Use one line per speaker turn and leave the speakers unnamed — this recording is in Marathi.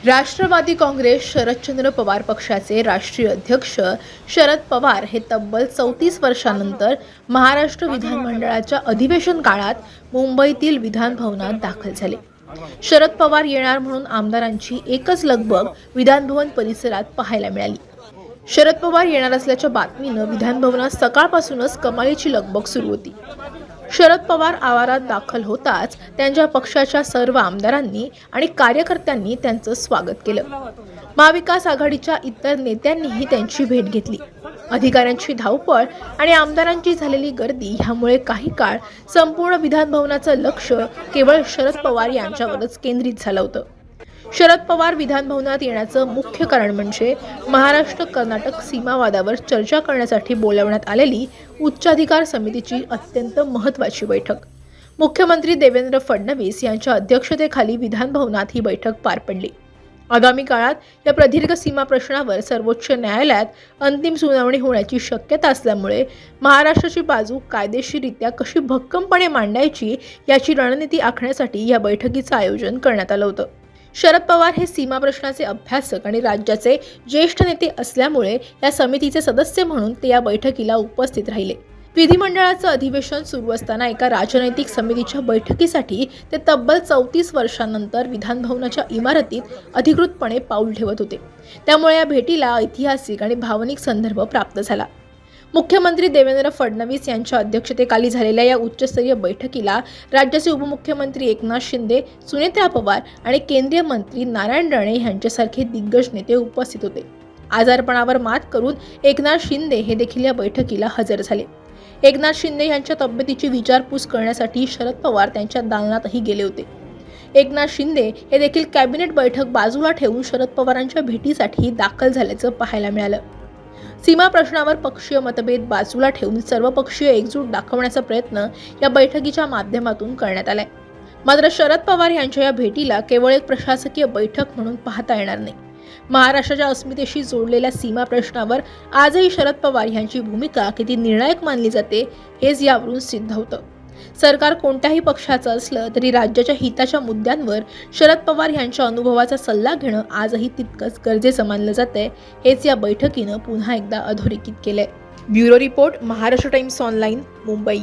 राष्ट्रवादी काँग्रेस शरदचंद्र पवार पक्षाचे राष्ट्रीय अध्यक्ष शरद पवार हे तब्बल 34 वर्षांनंतर महाराष्ट्र विधानमंडळाच्या अधिवेशन काळात मुंबईतील विधान भवनात दाखल झाले. शरद पवार येणार म्हणून आमदारांची एकच लगबग विधानभवन परिसरात पाहायला मिळाली. शरद पवार येणार असल्याच्या बातमीनं विधान भवनात सकाळपासूनच कमालीची लगबग सुरू होती. शरद पवार आवारात दाखल होताच त्यांच्या पक्षाच्या सर्व आमदारांनी आणि कार्यकर्त्यांनी त्यांचं स्वागत केलं. महाविकास आघाडीच्या इतर नेत्यांनीही त्यांची भेट घेतली. अधिकाऱ्यांची धावपळ आणि आमदारांची झालेली गर्दी ह्यामुळे काही काळ संपूर्ण विधान भवनाचं लक्ष केवळ शरद पवार यांच्यावरच केंद्रित झालं होतं. शरद पवार विधान भवनात येण्याचं मुख्य कारण म्हणजे महाराष्ट्र-कर्नाटक सीमावादावर चर्चा करण्यासाठी बोलावण्यात आलेली उच्चाधिकार समितीची अत्यंत महत्त्वाची बैठक. मुख्यमंत्री देवेंद्र फडणवीस यांच्या अध्यक्षतेखाली विधान भवनात ही बैठक पार पडली. आगामी काळात या प्रदीर्घ सीमा प्रश्नावर सर्वोच्च न्यायालयात अंतिम सुनावणी होण्याची शक्यता असल्यामुळे महाराष्ट्राची बाजू कायदेशीररित्या कशी भक्कमपणे मांडायची याची रणनीती आखण्यासाठी या बैठकीचं आयोजन करण्यात आलं होतं. शरद पवार हे सीमा प्रश्नाचे अभ्यासक आणि राज्याचे ज्येष्ठ नेते असल्यामुळे या समितीचे सदस्य म्हणून ते या बैठकीला उपस्थित राहिले. विधिमंडळाचं अधिवेशन सुरू असताना एका राजनैतिक समितीच्या बैठकीसाठी ते तब्बल 34 वर्षांनंतर विधान भवनाच्या इमारतीत अधिकृतपणे पाऊल ठेवत होते. त्यामुळे या भेटीला ऐतिहासिक आणि भावनिक संदर्भ प्राप्त झाला. मुख्यमंत्री देवेंद्र फडणवीस यांच्या अध्यक्षतेखाली झालेल्या या उच्चस्तरीय बैठकीला राज्याचे उपमुख्यमंत्री एकनाथ शिंदे, सुनेत्रा पवार आणि केंद्रीय मंत्री नारायण राणे यांच्यासारखे दिग्गज नेते उपस्थित होते. आजारपणावर मात करून एकनाथ शिंदे हे देखील या बैठकीला हजर झाले. एकनाथ शिंदे यांच्या तब्येतीची विचारपूस करण्यासाठी शरद पवार त्यांच्या दालनातही गेले होते. एकनाथ शिंदे हे देखील कॅबिनेट बैठक बाजूला ठेवून शरद पवारांच्या भेटीसाठी दाखल झाल्याचं पाहायला मिळालं. सीमा प्रश्नावर पक्षीय मतभेद बाजूला ठेवून सर्वपक्षीय एकजूट दाखवण्याचा प्रयत्न या बैठकीच्या माध्यमातून करण्यात आलाय. मात्र शरद पवार यांच्या या भेटीला केवळ एक प्रशासकीय बैठक म्हणून पाहता येणार नाही. महाराष्ट्राच्या अस्मितेशी जोडलेल्या सीमा प्रश्नावर आजही शरद पवार यांची भूमिका किती निर्णायक मानली जाते हेच यावरून सिद्ध होतं. सरकार कोणत्याही पक्षाचं असलं तरी राज्याच्या हिताच्या मुद्द्यांवर शरद पवार यांच्या अनुभवाचा सल्ला घेणं आजही तितकंच गरजेचं मानलं जातंय. हेच या बैठकीनं पुन्हा एकदा अधोरेखित केलंय. Bureau report, Maharashtra times online, Mumbai.